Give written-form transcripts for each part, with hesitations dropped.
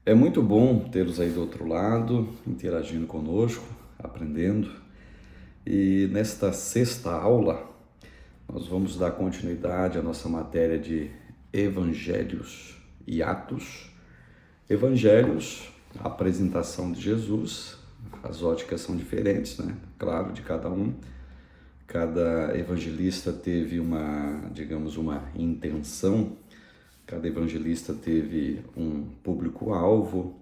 É muito bom tê-los aí do outro lado, interagindo conosco, aprendendo. E nesta sexta aula, nós vamos dar continuidade à nossa matéria de Evangelhos e Atos. Evangelhos, a apresentação de Jesus, as óticas são diferentes, né? Claro, de cada um. Cada evangelista teve uma intenção. Cada evangelista teve um público-alvo,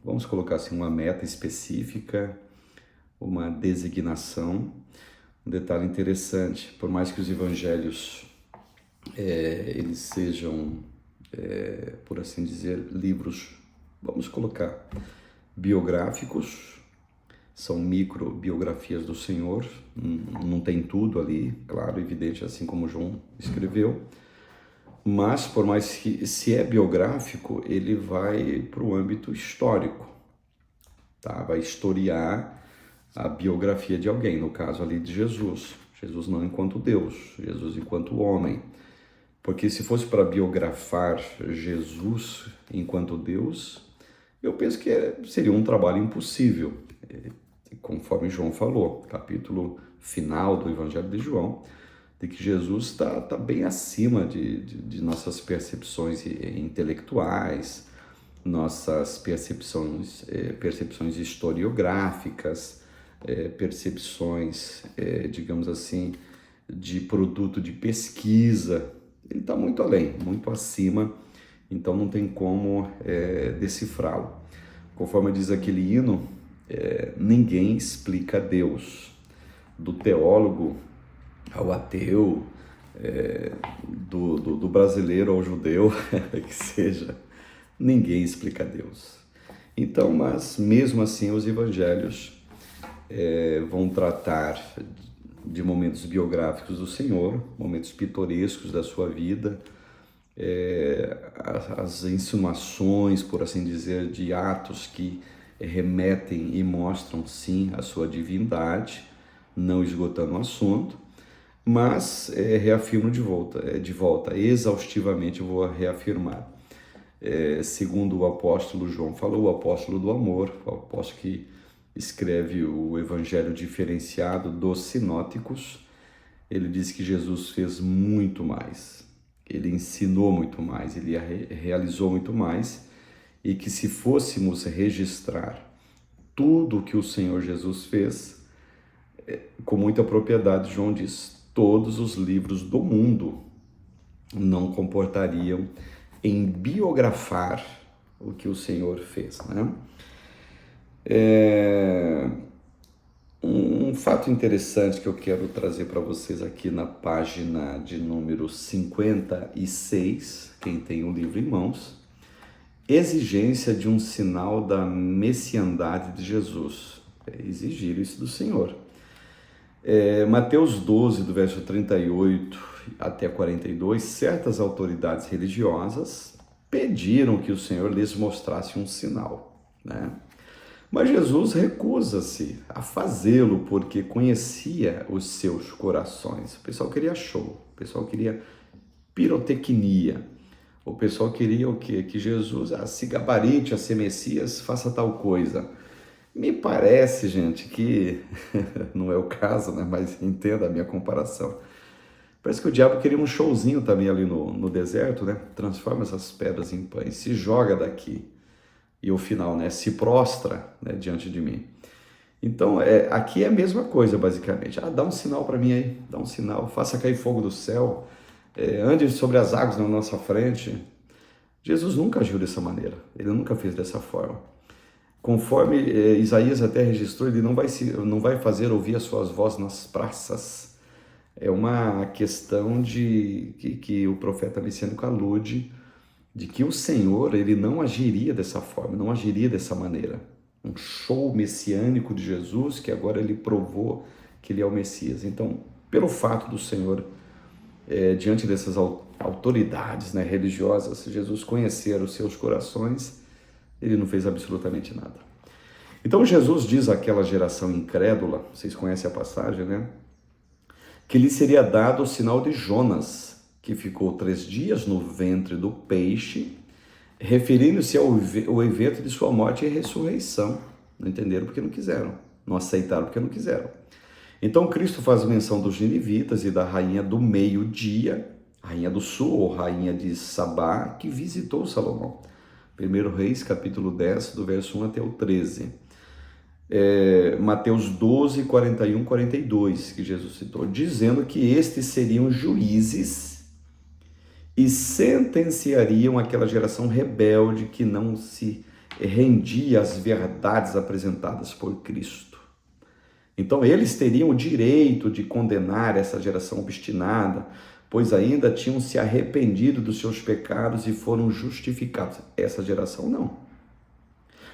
vamos colocar assim, uma meta específica, uma designação. Um detalhe interessante, por mais que os evangelhos eles sejam, por assim dizer, livros, vamos colocar, biográficos, são microbiografias do Senhor, não tem tudo ali, claro, evidente, assim como João escreveu. Mas, por mais que, se é biográfico, ele vai para o âmbito histórico, tá? Vai historiar a biografia de alguém, no caso ali de Jesus. Jesus não enquanto Deus, Jesus enquanto homem. Porque se fosse para biografar Jesus enquanto Deus, eu penso que seria um trabalho impossível. Conforme João falou, capítulo final do Evangelho de João, de que Jesus está bem acima de nossas percepções intelectuais, nossas percepções historiográficas, percepções, digamos assim, de produto de pesquisa. Ele está muito além, muito acima, então não tem como decifrá-lo. Conforme diz aquele hino, ninguém explica Deus. Do teólogo ao ateu, do brasileiro ao judeu, que seja, ninguém explica Deus. Então, mas mesmo assim os evangelhos vão tratar de momentos biográficos do Senhor, momentos pitorescos da sua vida, as insinuações, por assim dizer, de atos que remetem e mostram sim a sua divindade, não esgotando o assunto, mas reafirmo de volta, exaustivamente eu vou reafirmar. Segundo o apóstolo João falou, o apóstolo do amor, o apóstolo que escreve o evangelho diferenciado dos sinóticos, ele diz que Jesus fez muito mais, ele ensinou muito mais, ele realizou muito mais, e que se fôssemos registrar tudo o que o Senhor Jesus fez, com muita propriedade, João diz, todos os livros do mundo não comportariam em biografar o que o Senhor fez, né? Um fato interessante que eu quero trazer para vocês aqui na página de número 56, quem tem o livro em mãos, exigência de um sinal da messiandade de Jesus. Exigir isso do Senhor. Mateus 12, do verso 38 até 42, certas autoridades religiosas pediram que o Senhor lhes mostrasse um sinal, né? Mas Jesus recusa-se a fazê-lo porque conhecia os seus corações. O pessoal queria show, o pessoal queria pirotecnia, o pessoal queria o quê? Que Jesus se gabarite a ser Messias, faça tal coisa. Me parece, gente, que não é o caso, né? Mas entenda a minha comparação. Parece que o diabo queria um showzinho também ali no deserto, né? Transforma essas pedras em pães, se joga daqui. E o final, né? Se prostra, né, diante de mim. Então, aqui é a mesma coisa, basicamente. Dá um sinal para mim aí, dá um sinal, faça cair fogo do céu, ande sobre as águas na nossa frente. Jesus nunca agiu dessa maneira, ele nunca fez dessa forma. Conforme Isaías até registrou, ele não vai fazer ouvir as suas vozes nas praças. É uma questão que o profeta messiânico alude, de que o Senhor ele não agiria dessa forma, não agiria dessa maneira. Um show messiânico de Jesus, que agora ele provou que ele é o Messias. Então, pelo fato do Senhor, diante dessas autoridades, né, religiosas, Jesus conhecer os seus corações, ele não fez absolutamente nada. Então Jesus diz àquela geração incrédula, vocês conhecem a passagem, né? Que lhe seria dado o sinal de Jonas, que ficou 3 dias no ventre do peixe referindo-se ao evento de sua morte e ressurreição. Não entenderam porque não quiseram, não aceitaram porque não quiseram. Então Cristo faz menção dos ninivitas e da rainha do meio-dia, rainha do sul ou rainha de Sabá, que visitou Salomão. 1 Reis, capítulo 10, do verso 1 até o 13. Mateus 12, 41, 42, que Jesus citou, dizendo que estes seriam juízes e sentenciariam aquela geração rebelde que não se rendia às verdades apresentadas por Cristo. Então eles teriam o direito de condenar essa geração obstinada, pois ainda tinham se arrependido dos seus pecados e foram justificados. Essa geração não.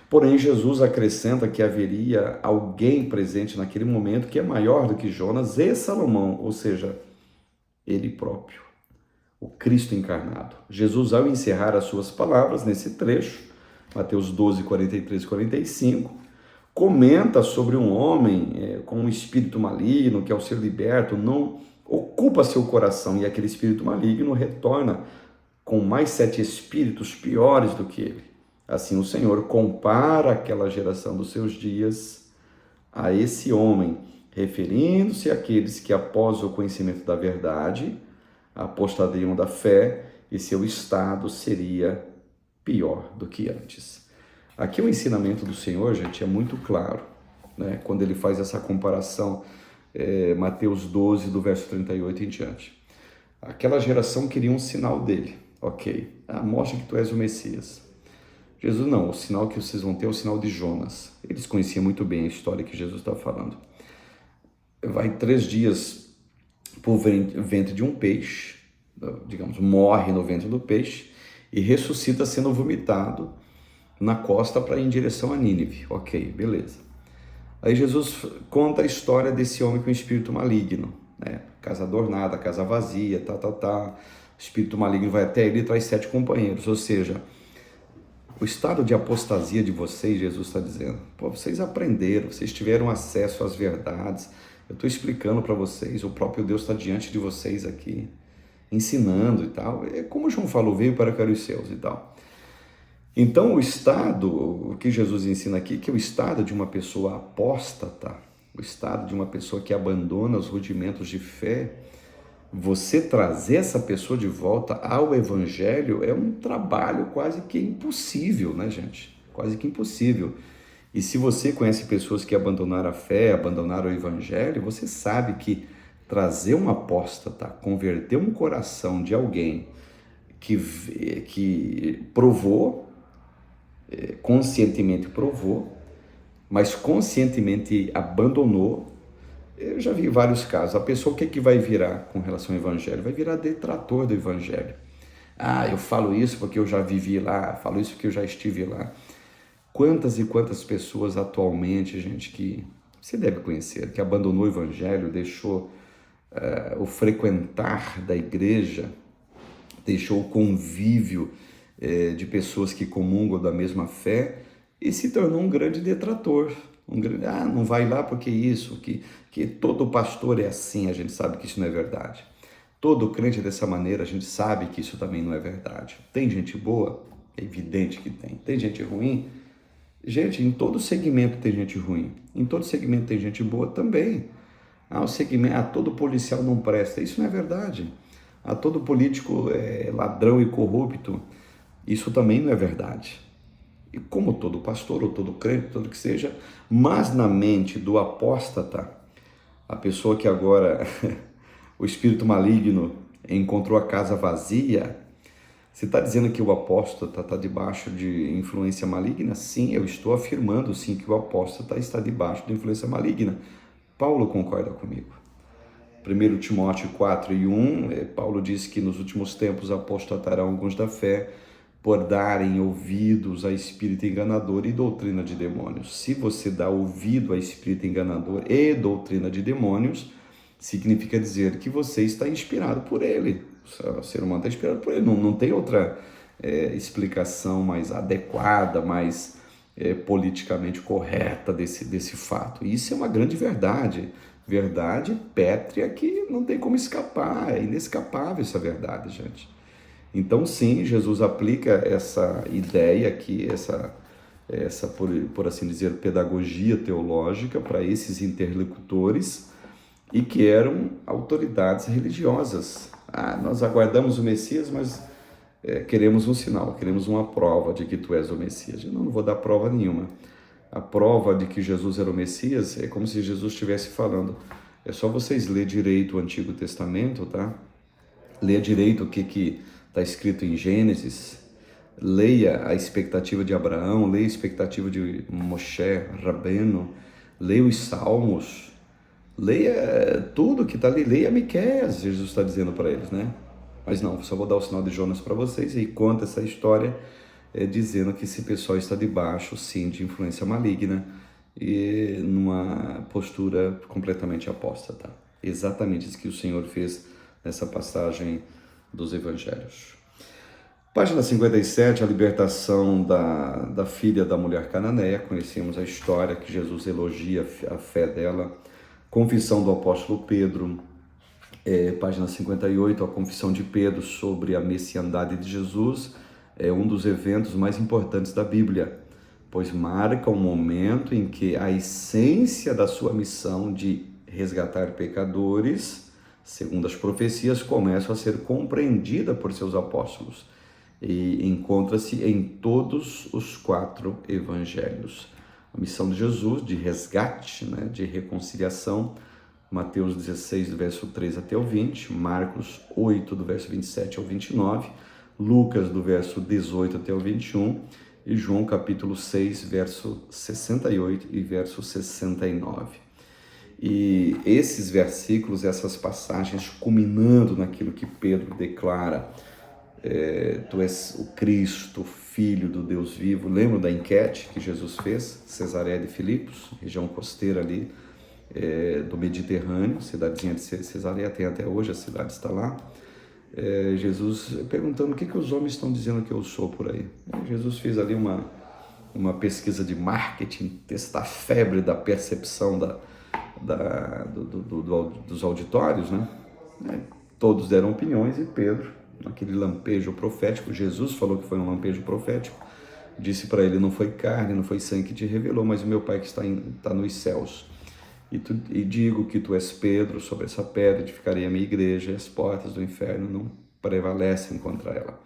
Porém, Jesus acrescenta que haveria alguém presente naquele momento que é maior do que Jonas e Salomão, ou seja, ele próprio, o Cristo encarnado. Jesus, ao encerrar as suas palavras nesse trecho, Mateus 12, 43 e 45, comenta sobre um homem com um espírito maligno que, ao ser liberto, não ocupa seu coração, e aquele espírito maligno retorna com mais 7 espíritos piores do que ele. Assim o Senhor compara aquela geração dos seus dias a esse homem, referindo-se àqueles que, após o conhecimento da verdade, apostariam da fé e seu estado seria pior do que antes. Aqui o ensinamento do Senhor, gente, é muito claro, né? Quando ele faz essa comparação, Mateus 12, do verso 38 em diante. Aquela geração queria um sinal dele, ok, mostra que tu és o Messias. Jesus, não, o sinal que vocês vão ter é o sinal de Jonas. Eles conheciam muito bem a história que Jesus está falando. Vai 3 dias por ventre de um peixe, digamos, morre no ventre do peixe e ressuscita sendo vomitado na costa para ir em direção a Nínive. Ok, beleza. Aí Jesus conta a história desse homem com espírito maligno, né? Casa adornada, casa vazia, O espírito maligno vai até ele e traz 7 companheiros, ou seja, o estado de apostasia de vocês, Jesus está dizendo, vocês aprenderam, vocês tiveram acesso às verdades, eu estou explicando para vocês, o próprio Deus está diante de vocês aqui, ensinando e tal, como João falou, veio para cá os seus e tal. Então o estado, o que Jesus ensina aqui, que é o estado de uma pessoa apóstata, o estado de uma pessoa que abandona os rudimentos de fé, você trazer essa pessoa de volta ao Evangelho é um trabalho quase que impossível, né, gente? Quase que impossível. E se você conhece pessoas que abandonaram a fé, abandonaram o Evangelho, você sabe que trazer um apóstata, converter um coração de alguém que provou, conscientemente provou, mas conscientemente abandonou. Eu já vi vários casos. A pessoa, o que vai virar com relação ao Evangelho? Vai virar detrator do Evangelho. Eu falo isso porque eu já vivi lá, falo isso porque eu já estive lá. Quantas e quantas pessoas atualmente, gente, que você deve conhecer, que abandonou o Evangelho, deixou o frequentar da igreja, deixou o convívio de pessoas que comungam da mesma fé e se tornou um grande detrator. Não vai lá porque isso, que todo pastor é assim, a gente sabe que isso não é verdade. Todo crente é dessa maneira, a gente sabe que isso também não é verdade. Tem gente boa? É evidente que tem. Tem gente ruim? Gente, em todo segmento tem gente ruim. Em todo segmento tem gente boa também. Todo policial não presta. Isso não é verdade. Todo político é ladrão e corrupto. Isso também não é verdade. E como todo pastor ou todo crente, todo que seja, mas na mente do apóstata, a pessoa que agora o espírito maligno encontrou a casa vazia, você está dizendo que o apóstata está debaixo de influência maligna? Sim, eu estou afirmando sim que o apóstata está debaixo de influência maligna. Paulo concorda comigo. 1 Timóteo 4 e 1, Paulo diz que nos últimos tempos apostatarão alguns da fé, por darem ouvidos a espírito enganador e doutrina de demônios. Se você dá ouvido a espírito enganador e doutrina de demônios, significa dizer que você está inspirado por ele. O ser humano está inspirado por ele. Não tem outra explicação mais adequada, mais politicamente correta desse fato. Isso é uma grande verdade. Verdade pétrea que não tem como escapar. É inescapável essa verdade, gente. Então, sim, Jesus aplica essa ideia aqui, essa por assim dizer, pedagogia teológica para esses interlocutores e que eram autoridades religiosas. Nós aguardamos o Messias, mas queremos um sinal, queremos uma prova de que tu és o Messias. Eu não vou dar prova nenhuma. A prova de que Jesus era o Messias é como se Jesus estivesse falando. É só vocês ler direito o Antigo Testamento, tá? Leia direito o que está escrito em Gênesis. Leia a expectativa de Abraão, leia a expectativa de Moshe, Rabeno, leia os Salmos, leia tudo que está ali, leia Miqueias, Jesus está dizendo para eles, né? Mas não, só vou dar o sinal de Jonas para vocês e conta essa história dizendo que esse pessoal está debaixo, sim, de influência maligna e numa postura completamente apóstata. Exatamente isso que o Senhor fez nessa passagem dos Evangelhos. Página 57, a libertação da filha da mulher cananeia. Conhecemos a história que Jesus elogia a fé dela. Confissão do apóstolo Pedro. Página 58, a confissão de Pedro sobre a messiandade de Jesus. É um dos eventos mais importantes da Bíblia, pois marca um momento em que a essência da sua missão de resgatar pecadores, segundo as profecias, começa a ser compreendida por seus apóstolos e encontra-se em todos os 4 evangelhos. A missão de Jesus de resgate, né, de reconciliação, Mateus 16, do verso 3 até o 20, Marcos 8, do verso 27 ao 29, Lucas, do verso 18 até o 21, e João, capítulo 6, verso 68 e verso 69. E esses versículos, essas passagens, culminando naquilo que Pedro declara, tu és o Cristo, Filho do Deus vivo. Lembra da enquete que Jesus fez? Cesareia de Filipos, região costeira ali do Mediterrâneo, cidadezinha de Cesareia, tem até hoje, a cidade está lá. Jesus perguntando o que os homens estão dizendo que eu sou por aí. Jesus fez ali uma pesquisa de marketing, testar a febre da percepção dos auditórios, né? Todos deram opiniões e Pedro, naquele lampejo profético, Jesus falou que foi um lampejo profético, disse para ele: não foi carne, não foi sangue que te revelou, mas o meu Pai que está nos céus. E digo que tu és Pedro, sobre essa pedra edificarei a minha igreja, e as portas do inferno não prevalecem contra ela.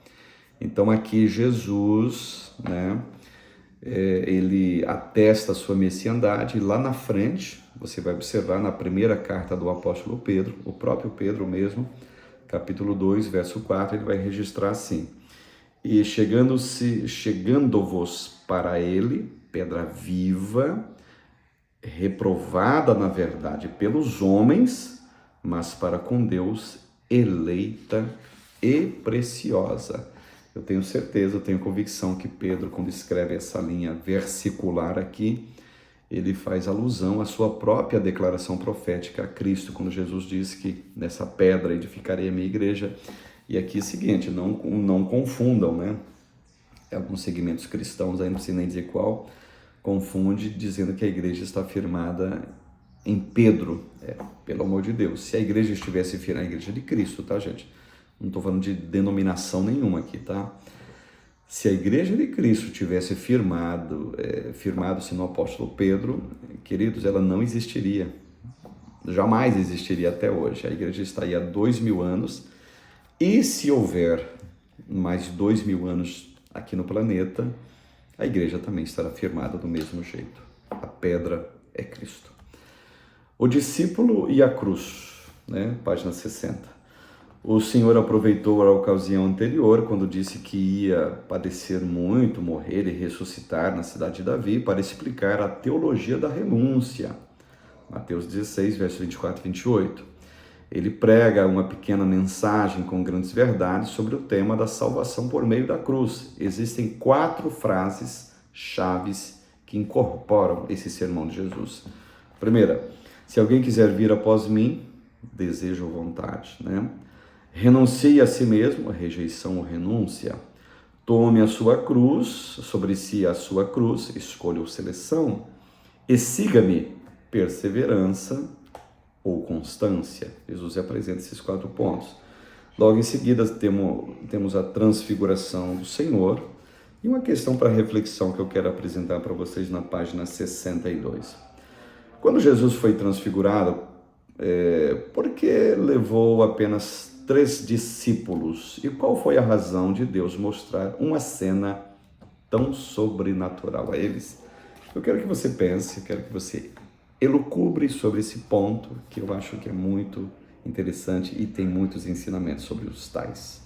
Então aqui Jesus, né, ele atesta a sua messiandade, e lá na frente, você vai observar na primeira carta do apóstolo Pedro, o próprio Pedro mesmo, capítulo 2, verso 4, ele vai registrar assim: e chegando-vos para ele, pedra viva, reprovada na verdade pelos homens, mas para com Deus eleita e preciosa. Eu tenho certeza, eu tenho convicção que Pedro, quando escreve essa linha versicular aqui, ele faz alusão à sua própria declaração profética a Cristo, quando Jesus diz que nessa pedra edificarei a minha igreja. E aqui é o seguinte, não confundam, né? Alguns segmentos cristãos, aí não precisa nem dizer qual, confunde dizendo que a igreja está firmada em Pedro. Pelo amor de Deus, se a igreja estivesse firmada, a igreja de Cristo, tá, gente? Não estou falando de denominação nenhuma aqui, tá? Se a igreja de Cristo tivesse firmado-se no apóstolo Pedro, queridos, ela não existiria. Jamais existiria até hoje. A igreja está aí há 2000 anos. E se houver mais 2000 anos aqui no planeta, a igreja também estará firmada do mesmo jeito. A pedra é Cristo. O discípulo e a cruz, né? Página 60. O Senhor aproveitou a ocasião anterior, quando disse que ia padecer muito, morrer e ressuscitar na cidade de Davi, para explicar a teologia da renúncia. Mateus 16, verso 24 e 28. Ele prega uma pequena mensagem com grandes verdades sobre o tema da salvação por meio da cruz. Existem 4 frases chaves que incorporam esse sermão de Jesus. Primeira: se alguém quiser vir após mim, desejo ou vontade, né? Renuncie a si mesmo, a rejeição ou renúncia. Tome a sua cruz, sobre si a sua cruz, escolha ou seleção. E siga-me, perseverança ou constância. Jesus apresenta esses 4 pontos. Logo em seguida temos a transfiguração do Senhor e uma questão para reflexão que eu quero apresentar para vocês na página 62. Quando Jesus foi transfigurado, por que levou apenas 3 discípulos? E qual foi a razão de Deus mostrar uma cena tão sobrenatural a eles? Eu quero que você pense, quero que você elucubre sobre esse ponto, que eu acho que é muito interessante e tem muitos ensinamentos sobre os tais.